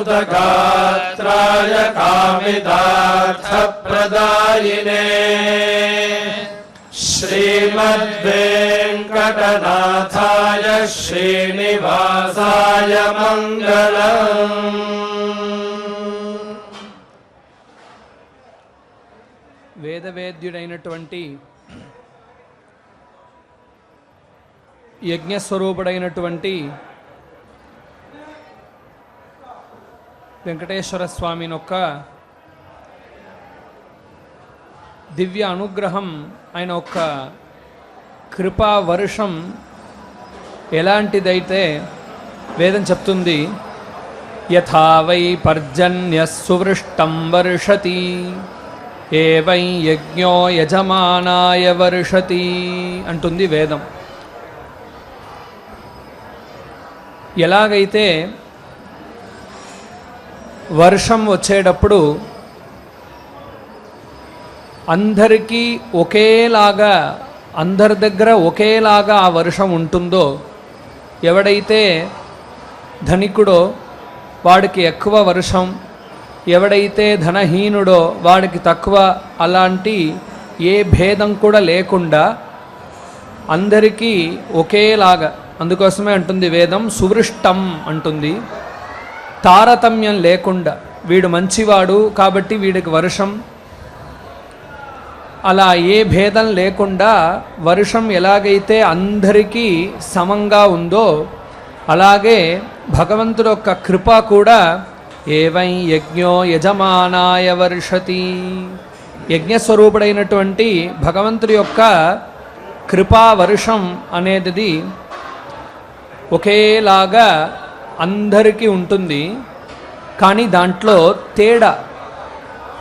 भूतगात्राय कामितार्थप्रदायिने श्रीमद्वेङ्कटनाथाय श्रीनिवासाय मङ्गलम्। వేదవేద్యుడైనటువంటి యజ్ఞస్వరూపుడైనటువంటి వెంకటేశ్వర స్వామి యొక్క దివ్య అనుగ్రహం, ఆయన యొక్క కృపా వర్షం ఎలాంటిదైతే వేదం చెప్తుంది. యథా వై పర్జన్యః సువృష్టం వర్షతి ఏవై యజ్ఞో యజమానాయ వర్షతి అంటుంది వేదం. ఎలాగైతే వర్షం వచ్చేటప్పుడు అందరికీ ఒకేలాగా, అందరి దగ్గర ఒకేలాగా ఆ వర్షం ఉంటుందో, ఎవడైతే ధనికుడో వాడికి ఎక్కువ వర్షం, ఎవడైతే ధనహీనుడో వాడికి తక్కువ, అలాంటి ఏ భేదం కూడా లేకుండా అందరికీ ఒకేలాగా, అందుకోసమే అంటుంది వేదం సువృష్టం అంటుంది. తారతమ్యం లేకుండా, వీడు మంచివాడు కాబట్టి వీడికి వర్షం, అలా ఏ భేదం లేకుండా వర్షం ఎలాగైతే అందరికీ సమంగా ఉందో అలాగే భగవంతుడి యొక్క కృప కూడా ఏవై యజ్ఞో యజమానాయ వర్షతి, యజ్ఞస్వరూపుడైనటువంటి భగవంతుడి యొక్క కృపా వర్షం అనేది ఒకేలాగా అందరికీ ఉంటుంది. కానీ దాంట్లో తేడా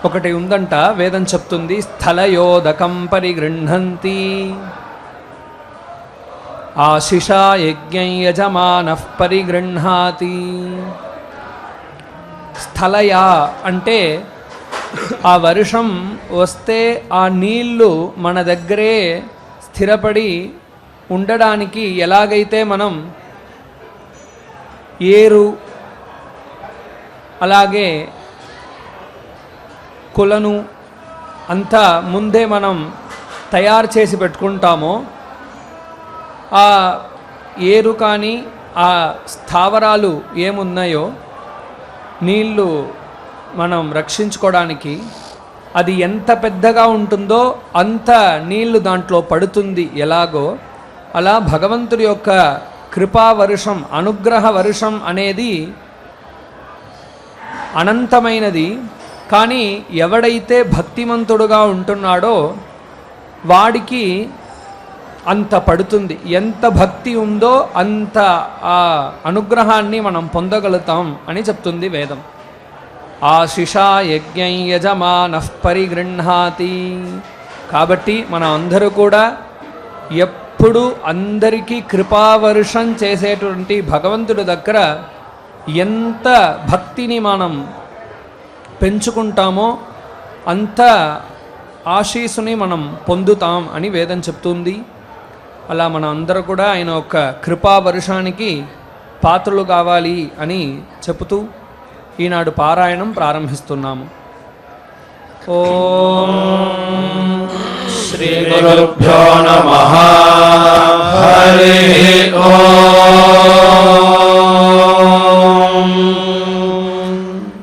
ఒకటి ఉందంట, వేదం చెప్తుంది. స్థలయోదకం పరిగృహంతి ఆశిషా యజ్ఞం యజమానః పరిగృహాతి. స్థలయా అంటే ఆ వర్షం వస్తే ఆ నీళ్లు మన దగ్గరే స్థిరపడి ఉండడానికి ఎలాగైతే మనం ఏరు అలాగే కులను అంతా ముందే మనం తయారు చేసి పెట్టుకుంటామో, ఆ ఏరు కానీ ఆ స్థావరాలు ఏమున్నాయో నీళ్ళు మనం రక్షించుకోవడానికి అది ఎంత పెద్దగా ఉంటుందో అంత నీళ్లు దాంట్లో పడుతుంది. ఎలాగో అలా భగవంతుడి యొక్క కృపా వర్షం, అనుగ్రహ వర్షం అనేది అనంతమైనది. కానీ ఎవడైతే భక్తిమంతుడుగా ఉంటున్నాడో వాడికి అంత పడుతుంది. ఎంత భక్తి ఉందో అంత ఆ అనుగ్రహాన్ని మనం పొందగలుగుతాం అని చెప్తుంది వేదం. ఆశిషా యజ్ఞం యజమానః పరిగృహాతి. కాబట్టి మన అందరూ కూడా ఎప్పుడు అందరికీ కృపావర్షం చేసేటువంటి భగవంతుడి దగ్గర ఎంత భక్తిని మనం పెంచుకుంటామో అంత ఆశీస్సుని మనం పొందుతాం అని వేదం చెప్తుంది. అలా మన అందరూ కూడా ఆయన యొక్క కృపా వర్షానికి పాత్రలు కావాలి అని చెబుతూ ఈనాడు పారాయణం ప్రారంభిస్తున్నాము. ఓం శ్రీ గురుభ్యో నమః. హరి ఓం.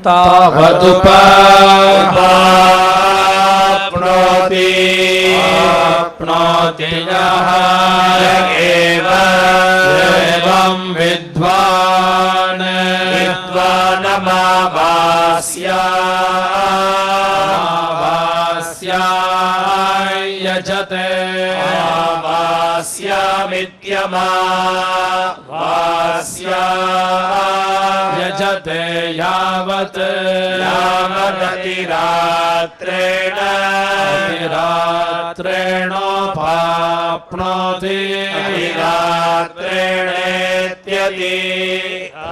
తావదుపాప్నోతి యః ఏవం విద్వాన్ యజతే యజతే యావత్ రాత్రేణోపాప్నోతి రాత్రేణేత్యది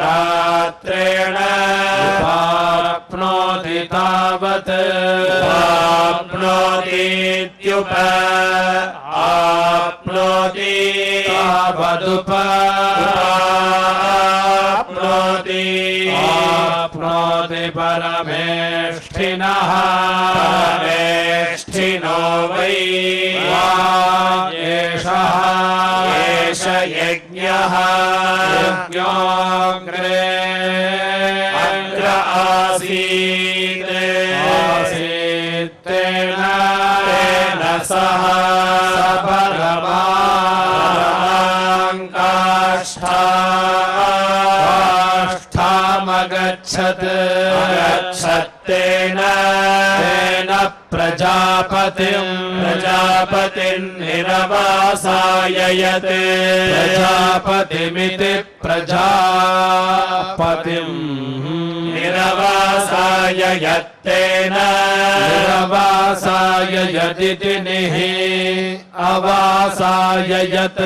రాత్రేణ పాప్నోతి తావత్ ఆప్నోతీత్యుప ఆప్నోతి తావదుప ఆప్నోతి शृणोति परमेष्ठिनः परमेष्ठिनो वै एषः एष यज्ञः यज्ञोऽग्रे अग्र आसीत् तेन सह काष्ठामगच्छत् तेन प्रजापतिर्निरवासाययत् प्रजापतिमिति प्रजापतिम् निरवासाययत्तेन निरवासाययदिति निः अवासाययत्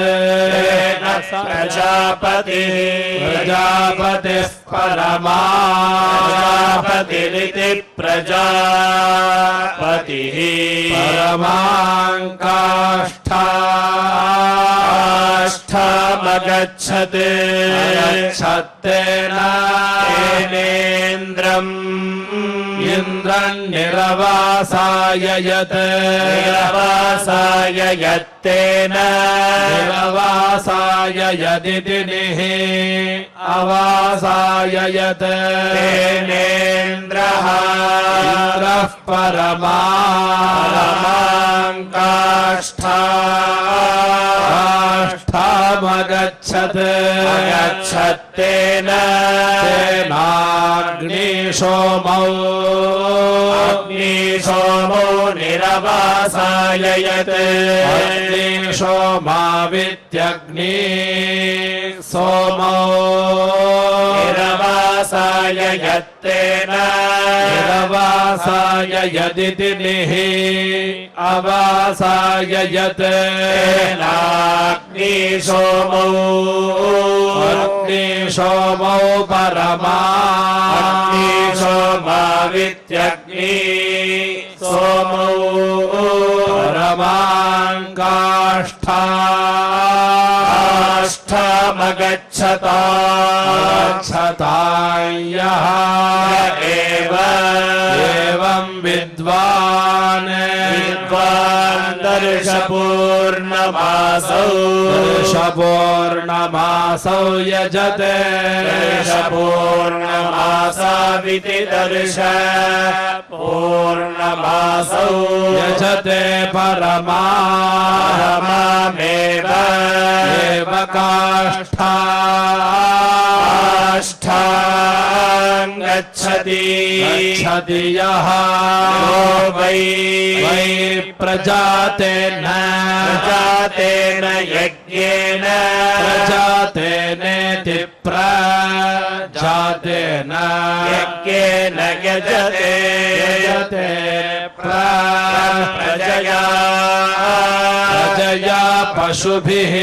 प्रजापतिः प्रजापतिः परमा प्रजापतिरिति प्रजापतिः परमाङ्काष्ठामगच्छत् अगच्छत्तेन तेनेन्द्रम् इन्द्रम् निरवासाययत् निरवासाययत्तेन निरवासाययदिति निः अवासाययत् तेनेन्द्रः इन्द्रः परमाङ्काष्ठामगच्छत् अगच्छत्तेन तेनाग्निशोमौ अग्निशोमो निरवासाययत् अग्निशोमावित्यग्नि सोमौ निरवासाययत्तेन निरवासाययदिति निः अवासाययत् तेनाग्निशोमौ अग्निशोमौ परमाग्निशोमावित्यग्नि सोमौ परमाङ्काष्ठामगच्छतायः एवं विद्वान् दर्शपूर्णमासौ यजते दर्शपूर्णमासाविति दर्श पूर्णमासौ यजते परमामेव काष्ठाङ्गच्छति यः वै प्रजातेन यज्ञेन प्रजातेनेति प्रजातेन यज्ञेन यजते प्रजया पशुभिः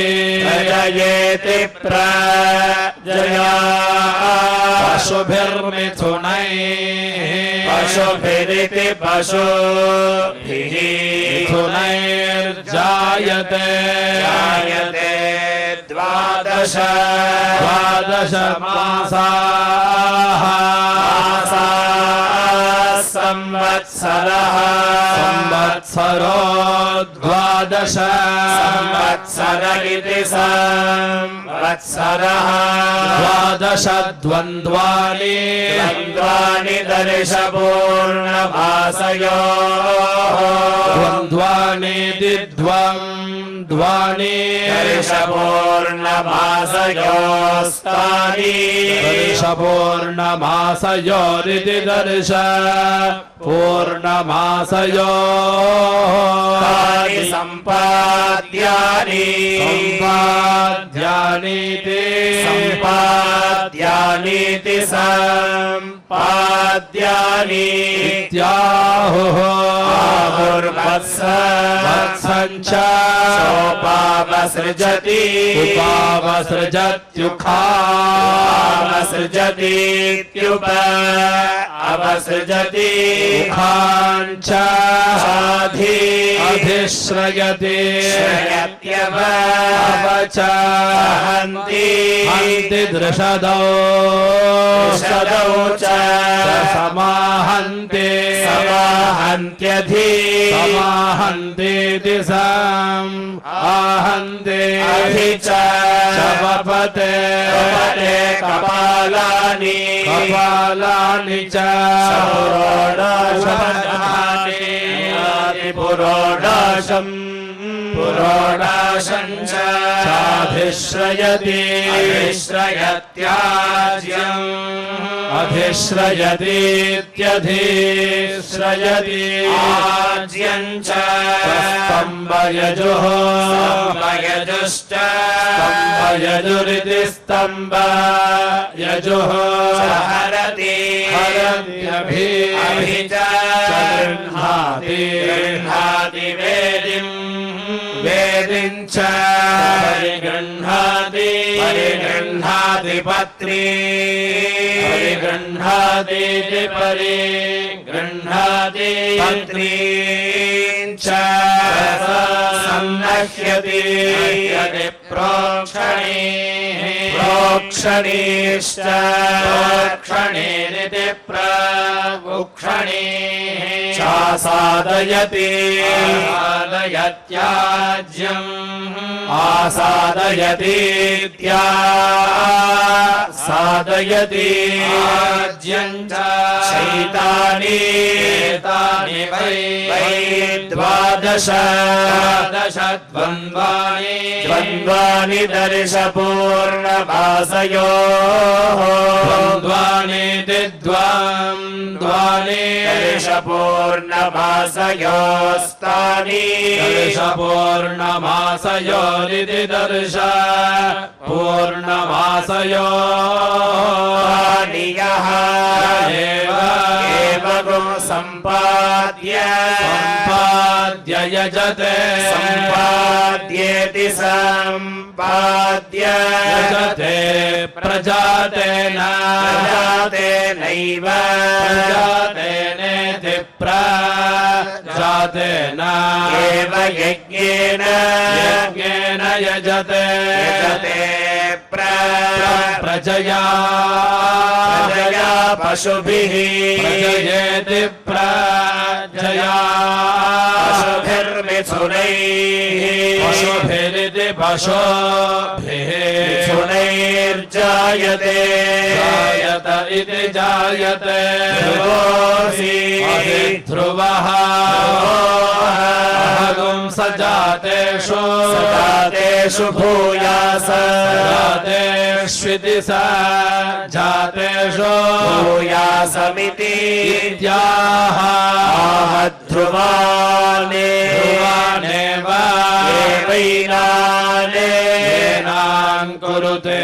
प्रजयेति प्रजया पशुभिर्मिथुनैः पशुभिरिति पशुभिः मिथुनैर्जायते द्वादश मासाः संवत्सरः संवत्सरो द्वादश संवत्सर इति संवत्सरः द्वादश द्वन्द्वानि दर्शपूर्णमासयोः द्वन्द्वानीति द्वानि दर्शपूर्णमासयोस्तानि दर्शपूर्णमासयोरिति दर्श पूर्णमासयोः सम्पाद्यानीति सम्पाद्यानि इत्याहुः वत्सञ्च सोपावसृजति उपावसृजत्युखावसृजतीत्युप अवसृजति उखाञ्च अधिश्रयति श्रयत्यवच हन्ति दृषदौ च समाहन्ते समाहन्त्यधि समाहन्तेति साम् आहन्ते अधि च शवपते कपते कपालानि कपालानि च पुरोडाशम् पुरोडाशम् च चाधिश्रयति अधिश्रयत्याज्यम् अधिश्रयतीत्यधिश्रयति आज्यम् च स्तम्भयजुः स्तम्भयजुश्च स्तम्भयजुरिति स्तम्भयजुः हरति हरत्यभि अभि च गृह्णाति गृह्णाति वेदिम् वेदिं च परिगृह्णाति परिगृह्णाति पत्री परिगृह्णातीति परिगृह्णाति पत्रीं च सन्नह्यति प्रोक्षणीः प्रोक्षणीश्च प्रोक्षणीरिति प्रवुक्षणीः चासादयति आसादयत्याज्यम् आसादयतीत्या सादयति आज्यम् च शैतानि एतानि वै द्वादश द्वादशद्वन्द्वानि द्वन्द्वानि दर्शपूर्णभासयोः द्वन्द्वानीति द्वान्द्वानि दर्शपूर्णभासयोस्तानि दर्शपूर्णमासयोरिति दर्श पूर्णमासयो यः एव सम्पाद्य सम्पाद्य यजते सम्पाद्येति सम्पाद्य यजते प्रजातेन प्रजातेनैव प्रजातेनेति प्रजातेन एव यज्ञेन यज्ञेन यजते यजते प्रजया प्रजया पशुभिः प्रजयेति प्रजया पशुभिर्मिथुनैः पशुभिरिति पशुभिः मिथुनैर्जायते जायत इति जायते ध्रुवोऽसि ध्रुवः सजातेषु सजातेषु भूयास जातेष्विति स जातेषु भूयासमिति इत्याह ध्रुवाने ध्रुवानेव एवैनाने येनान् कुरुते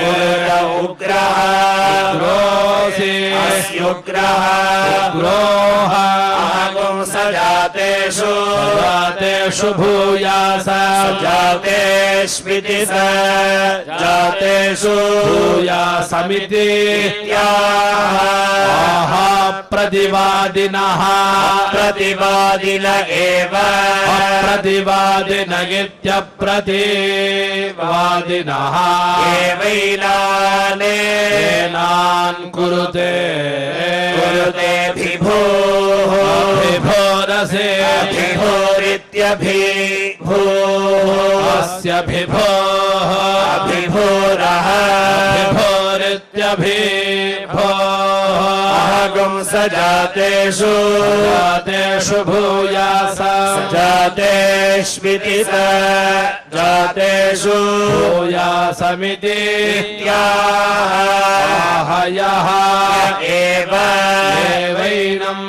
पुरुष उग्रः उग्रोऽसि अस्युग्रः उग्रोः सजातेषु जातेषु भूयास सजातेष्विति स जातेषु भूयासमिति आह प्रतिवादिनः प्रतिवादिन एव प्रतिवादिन इत्यप्रतिवादिनः एवैनाने येनान् कुरुते कुरुते विभोः विभोरसे विभोरित्यभिभोः अस्य विभोः विभोरः विभोरित्यभिभोः अहगुं सजातेषु जातेषु भूयास सजातेष्विति स जातेषु भूयासमिति आहयः एव एवैनम्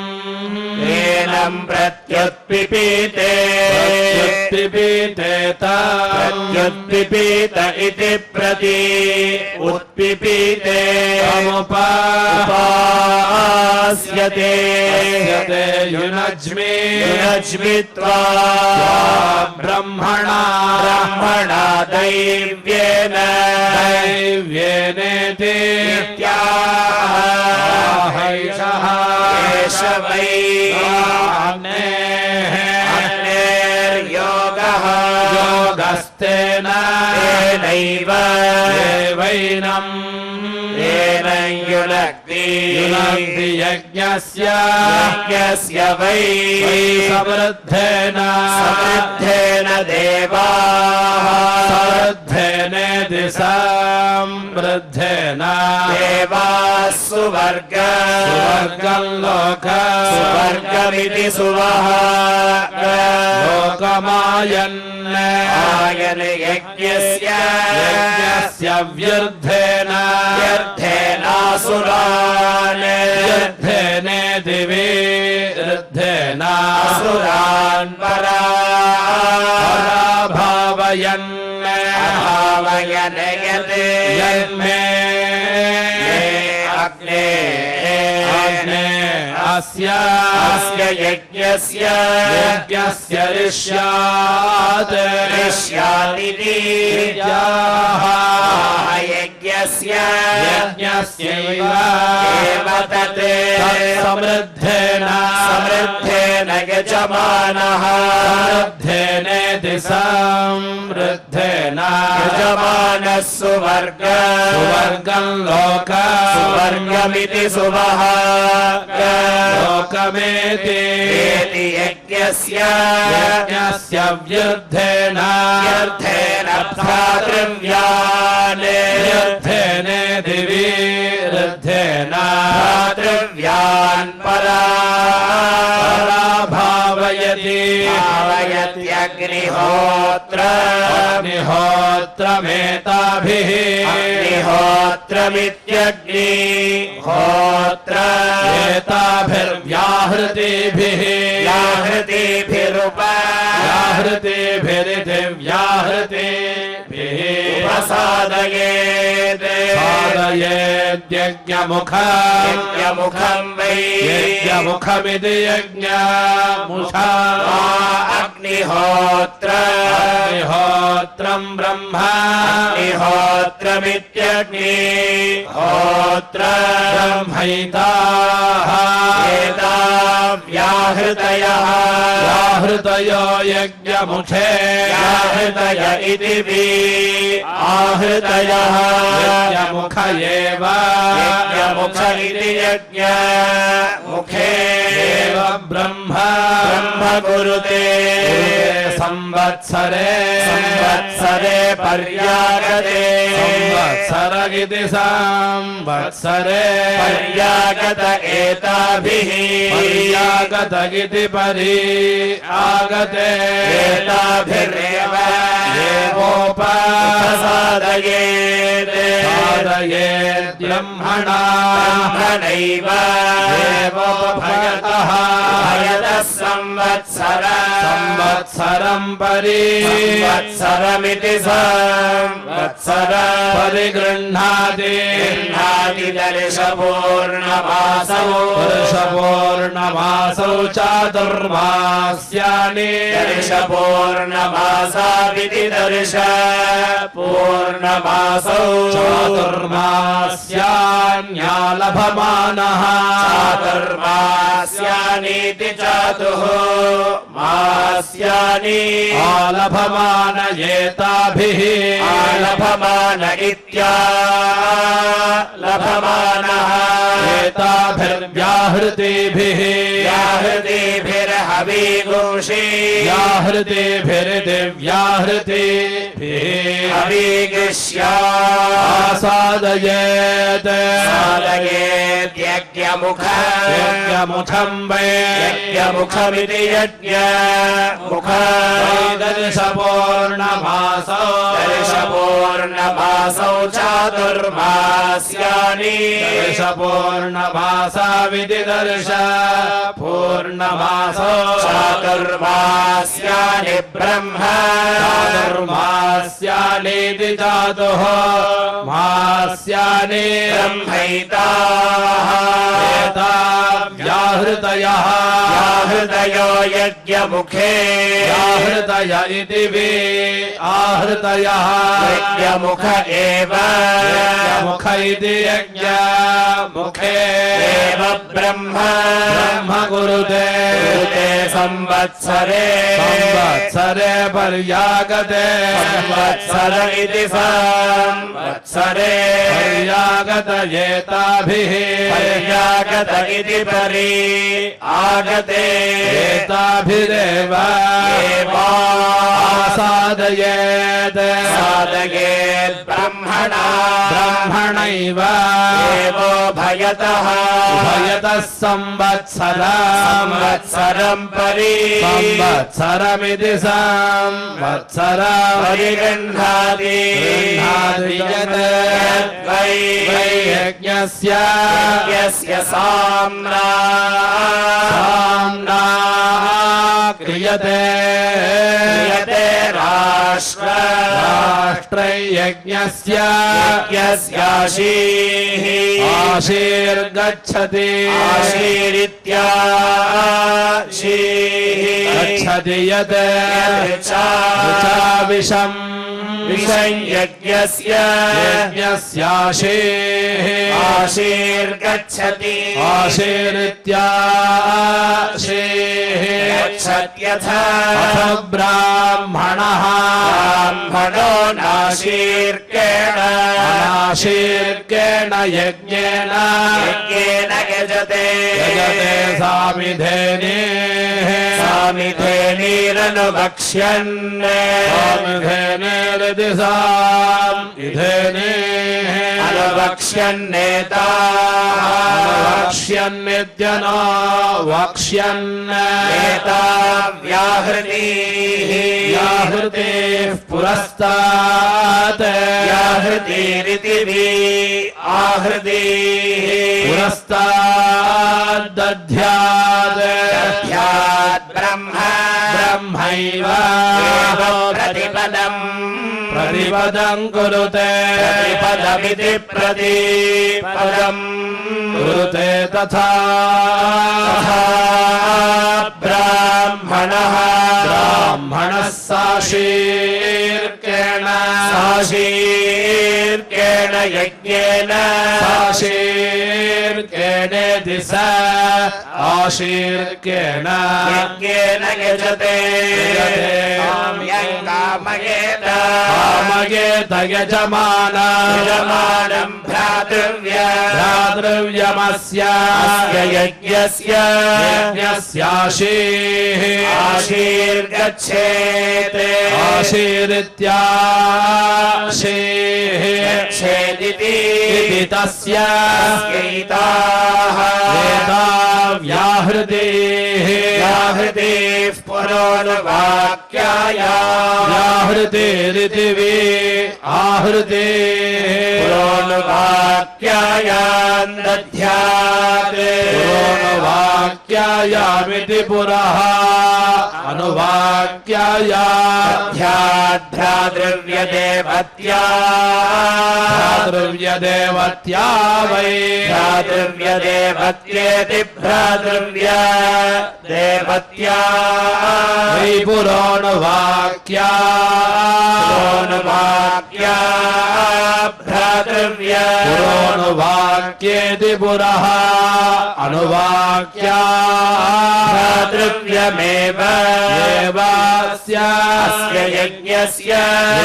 एनम् प्रत्युत्पिपीते प्रत्युत्पिपीतेत प्रत्युत्पिपीत इति प्रति उत्पिपीते उपास्यते युनज्मि युनज्मित्वा ब्रह्मणा ब्रह्मणा दैव्येन दैव्येनेति इत्याहैषः एष वै अन्यैर्योगः योगस्तेन तेनैव एवैनम् येनैयुन युनक्ति युनक्ति यज्ञस्य यज्ञस्य वै समृद्धेन समृद्धेन देवाः समृद्धेनेति समृद्धेन देवाः सुवर्गं लोक सुवर्गमिति सुवः लोकमायन् आयन यज्ञस्य व्यर्थेन व्यर्थेनासुरान् व्यर्थेनेति विरुद्धेन असुरान् पराभावयन् भावयन यत् यन्मे अग्ने अस्य यज्ञस्य ऋष्यात् ऋष्यादिति यज्ञस्य यज्ञस्यैव एव तत् समृद्धेन यजमानः समृद्धेनेति समृद्धेन यजमानः सुवर्गं लोक सुवर्गमिति सुवः लोकमेति यज्ञस्य व्यर्थेन भ्रातृव्यान् व्यर्थेनेति विरुद्धेन भ्रातृव्यान् पराभावयति अग्निहोत्रमेताभिः अग्निहोत्रमित्यग्निहोत्र एताभिर्व्याहृतिभिः व्याहृतिभिरिति व्याहृतिभिः उपसादयेत् साधयेद्यज्ञमुखं वै यज्ञमुखमिति यज्ञमुखा अग्निहोत्रं ब्रह्म अग्निहोत्रमित्यग्निहोत्र ब्रह्मैताः एता व्याहृतयः व्याहृतयो यज्ञमुखे व्याहृतय इति आहृतयः यज्ञमुख एव यज्ञमुख इति यज्ञमुखे एव ब्रह्म कुरुते संवत्सरे पर्यागते संवत्सर इति संवत्सरे पर्यागत एताभिः पर्यागत इति परि आगते एताभिरेव देवोपसादयेत् ब्रह्मणा ब्रह्मणैव देवोपभयतः भयतः संवत्सरं संवत्सरमिति संवत्सर परिगृह्णाति वर्षपूर्णमासौ चातुर्मास्यानि पूर्णमासाविति पूर्णमासौ चातुर्मास्यान्यालभमानः चातुर्मास्यानीति चातुः मास्यानि आलभमान एताभिः आलभमान इत्यालभमानः एताभिर्व्याहृतिभिः व्याहृतिभिर्हविगुंषि व्याहृतिभिरिति व्याहृतिभिः हविगुष्यासादयेत् यज्ञमुखं वै यज्ञमुखमिति यज्ञमुख दर्शपूर्णमासौ चातुर्मास्यानि दर्शपूर्णमासाविधि दर्श पूर्णमासौ चातुर्मास्यानि ब्रह्म चातुर्मास्यानीति चातुः मास्यानि ब्रह्मैताः व्याहृतयः व्याहृतयो यज्ञमुखे व्याहृतय इति वे आहृतयः यज्ञमुख एव यज्ञमुख इति यज्ञमुखे एव ब्रह्म ब्रह्म कुरुते कुरुते संवत्सरे संवत्सरे पर्यागते संवत्सर इति संवत्सरे पर्यागत एताभिः पर्यागत इति परि आगते एताभिरेव आसादयेत् साधयेत् ब्रह्मणा ब्रह्मणैव एवो भयतः उभयतः संवत्सरम् परि संवत्सरमिति संवत्सरम् परिगृह्णाति वै यज्ञस्य यज्ञस्य साम्ना क्रियते क्रियते राष्ट्रै यज्ञस्य यज्ञस्याशीः आशीर्गच्छति आशीरित्याशीः गच्छति यत् विषम् यज्ञस्य यज्ञस्याशीः आशीर्गच्छति आशीरित्याशीः गच्छत्यथ अथ ब्राह्मणः ब्राह्मणो नाशीर्केण अनाशीर्केण यज्ञेन यज्ञेन यजते यजते सामिधेनेः सामिधेनीरनुवक्ष्यन् सामिधेनेरिति सामिधेनेः अनुवक्ष्यन्नेता वक्ष्यन्नित्यनो वक्ष्यन् नेता व्याहृतिः व्याहृतिः पुरस्तात् व्याहृतिरिति आहृतिः पुरस्ताद्दध्यात् दध्यात् ब्रह्म ब्रह्मैव प्रतिपदम् प्रतिपदं कुरुते प्रतिपदमिति प्रतिपदम् कुरुते तथा ब्राह्मणः ब्राह्मणः साशीर्केण साशीर्केण यज्ञेन साशीर्केणेति स आशीर्केण यज्ञेन यजते यजते कामयेत कामयेत यजमानम् भ्रातृव्यमस्य यज्ञस्य यज्ञस्याशीः आशीर्गच्छेत् आशीरित्याशीः गच्छेदिति इति तस्य यैताः एता व्याहृतिः व्याहृतिः पुरोनुवाक्याया व्याहृतिरिति आहृतिः पुरोनुवाक्यायाम् दध्यात् पुरोनुवाक्यायामिति पुरः अनुवाक्याया भ्रातृव्यदेवत्या भ्रातृव्यदेवत्या वै भ्रातृव्यदेवत्येति भ्रातृव्यदेवत्या वै पुरोनुवाक्या पुरोनुवाक्या भ्रातृव्य पुरोनुवाक्येति पुरः अनुवाक्या भ्रातृव्यमेव देवस्य अस्य यज्ञस्य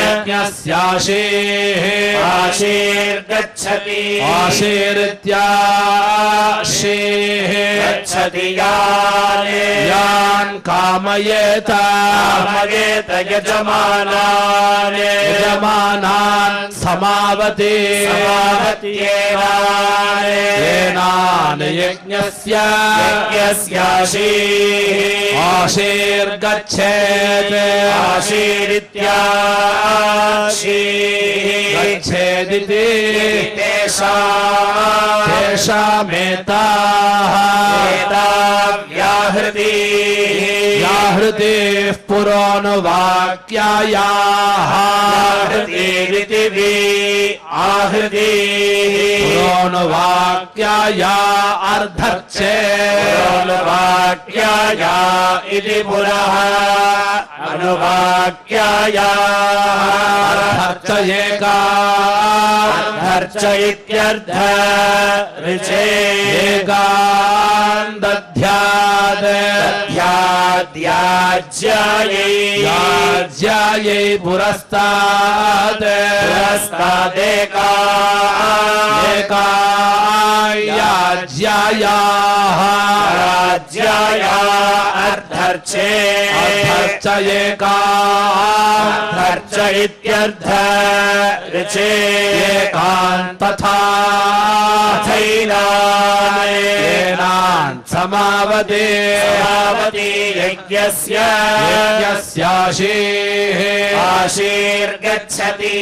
यज्ञस्याशीः आशीर्गच्छति आशीरित्याशीः गच्छति याने यान् कामयेत कामयेत यजमानान् यजमानान् समावति समावत्येनान् येनान् यज्ञस्य यज्ञस्याशीः आशीर्गच्छेत् आशीरित्याशीः गच्छेदिति तेषामेताः व्याहृतिः व्याहृतिः पुरोनुवाक्यायाः आहृतिरिति आहृतिः पुरोनुवाक्याया अर्धर्चे अनुवाक्याया इति पुरः अनुवाक्याया अर्धर्च एका अर्धर्च इत्यर्थ ऋचे एका ध्याद्याज्यायै याज्यायै पुरस्तात् याज्यायाः राज्याया अर्धर्चे अर्थश्च एका अर्धर्च इत्यर्थ ऋचे तथा थैनान् समावते यज्ञस्य यज्ञस्याशीः आशीर्गच्छति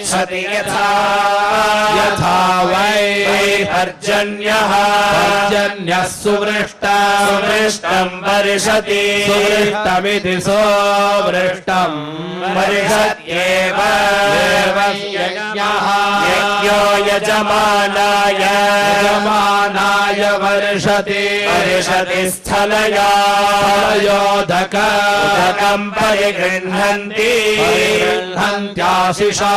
गच्छति यथा वै पर्जन्यः सुवृष्टम् वर्षति सुवृष्टमिति सोवृष्टम् वर्षत्येव यज्ञः यज्ञो यजमानाय वर्षति स्थलया उदकम् परिगृह्णन्त्याशिषा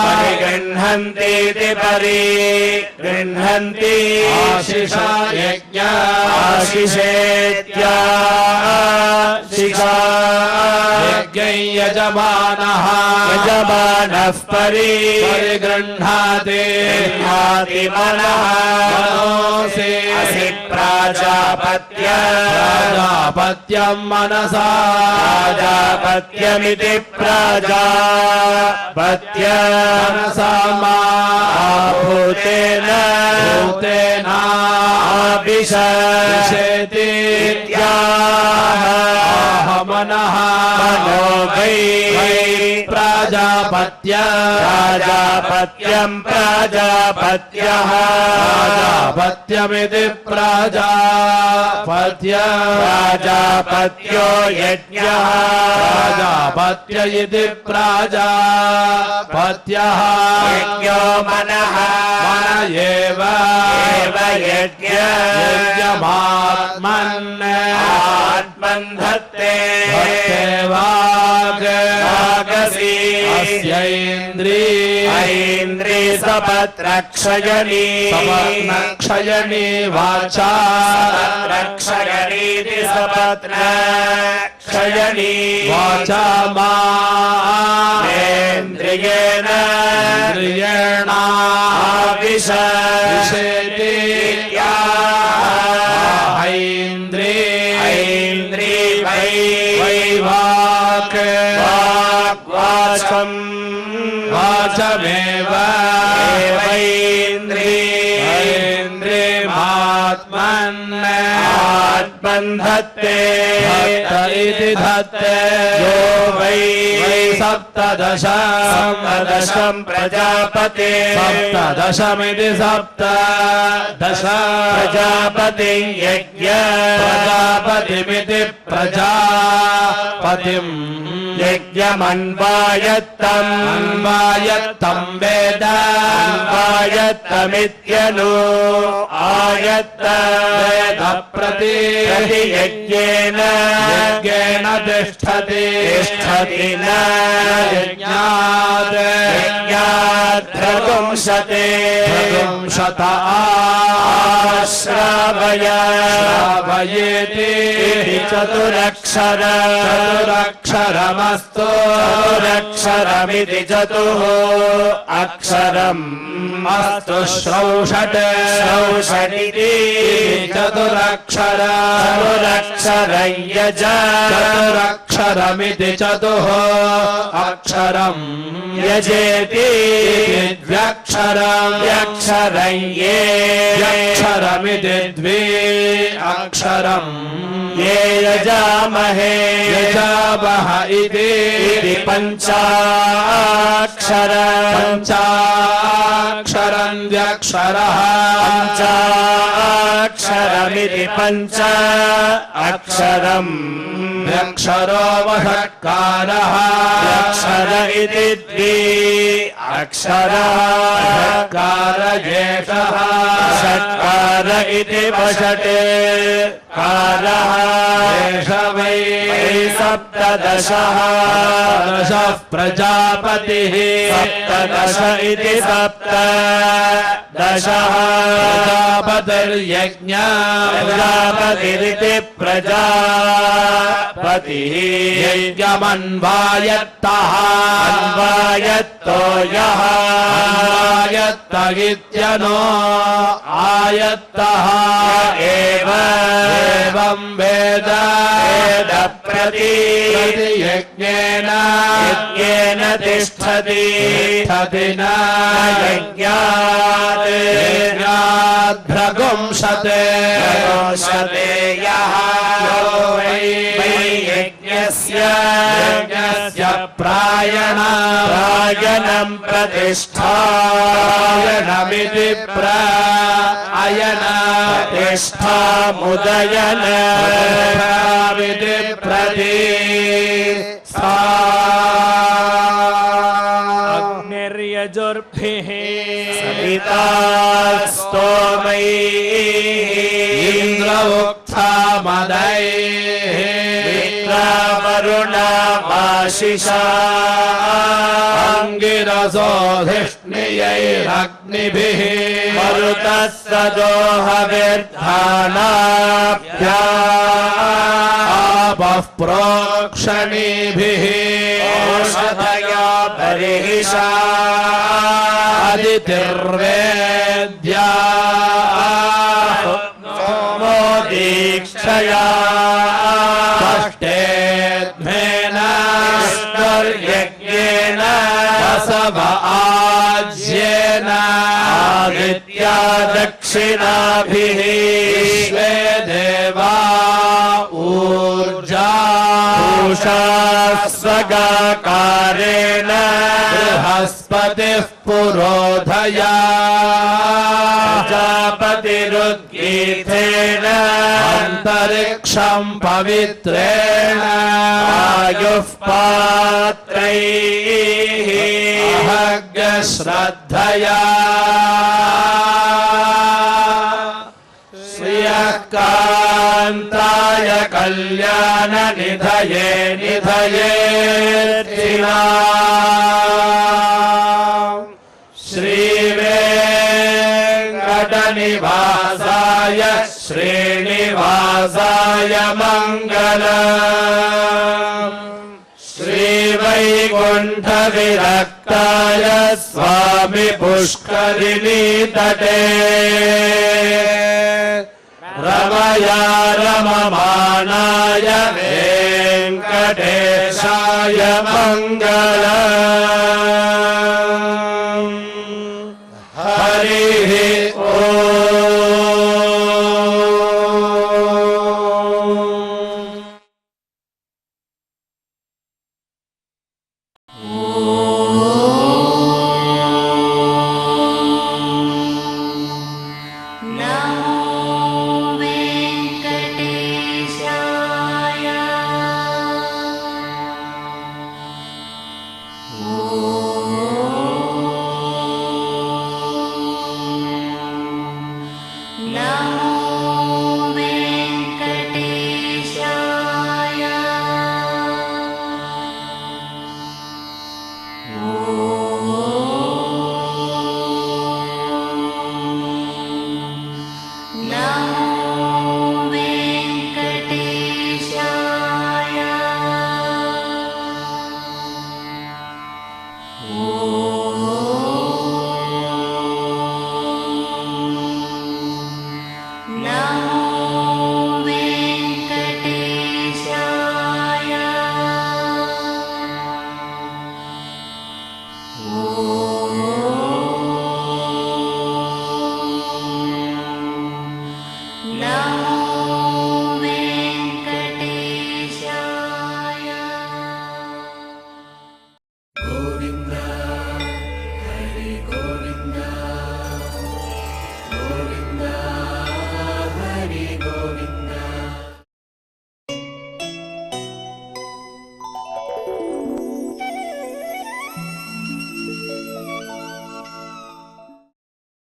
परिगृह्णन्तीति परिगृह्णन्ति आशिषा यज्ञ आशिषेत्याशिषा यज्ञै यजमानः परिगृह्णाति मनः मनोऽसि असि प्राजापत्यम् मनसा प्राजापत्यमिति प्राजापत्य मनसा भूतेन विशेति मनः मनो वै प्राजापत्यम् प्राजापत्यमिति प्राजापत्यो यज्ञः प्राजापत्य इति प्राजापत्यः यज्ञो मनः मन एव यज्ञमात्मन् आत्मन् धत्ते वागसि अस्यैन्द्री सपत्रक्षयणी वाचा रक्षयणीति सपत्रक्षयणी वाचा मान्द्रियेण विशेति ऐन्द्री वाचम् वाचमेव आत्मन् धत्ते इति धत्ते यो वै सप्तदशम् प्रजापते सप्तदशमिति सप्तदश प्रजापति यज्ञ प्रजापतिमिति प्रजापतिम् यज्ञमन्वायत्तम् वेद अन्वायत्तमित्यनु आयत्त वेद प्रति यज्ञेन तिष्ठति न यज्ञात् ध्रुवंशते श्रावयेति चतुरक्षरमस्तु चतुरक्षरमिति चतुः अक्षरम् अस्तु श्रौषटिति चतुरक्षरमिति चतुः अक्षरम् यजेति द्व्यक्षरमिति द्वे अक्षरम् ये यजामहे यजामः इति पञ्चाक्षरम् द्व्यक्षरः पञ्चाक्षरमिति पञ्च अक्षरम् द्व्यक्षरो वषट्कारः अक्षर इति द्वि अक्षरः षट्कार एषः षट्कार इति वषटे कारः एष वै सप्तदशः प्रजापतिः सप्तदश इति सप्तदश सप्तदशः प्रजापतिर्यज्ञ प्रजापतिरिति प्रजापतिः यज्ञमन्वायत्तः अन्वायत्तो यः अन्वायत्त इत्यनो आयत्तः एवं वेद यज्ञेन तिष्ठति न यज्ञात् भ्रगुंसते यः वै यज्ञस्य प्रायणं प्रतिष्ठायनमिति प्रायण प्रतिष्ठामुदयन अग्निर्यजुर्भिः सविता स्तोमैः इन्द्र उक्थामदैः वरुणमाशिषा अङ्गिरसोधिष्ण्यैरग्निभिः मरुतः सदोहविर्धानाभ्या आपः प्रोक्षणीभिः ओषधया बर्हिषा अदितिर्वेद्या सोमो दीक्षया षष्ठेध्मेन यज्ञेन वसव आज्येन आदित्या दक्षिणाभिः विश्वे देवा ऊर्जा पूषा स्वगाकारेण बृहस्पतिः पुरोधया प्रजापतिरुद्गीतेन अन्तरिक्षं पवित्रेण आयुः पात्रैः अहग्श्रद्धया श्रियः कान्ताय कल्याणनिधये निधयेऽर्थिना श्रीवेङ्कटनिवासाय श्रीनिवासाय मङ्गलम् श्रीवैकुण्ठविरक्ताय स्वामि पुष्करिणी तटे रमया रममाणाय वेङ्कटेशाय मङ्गलम् हरिः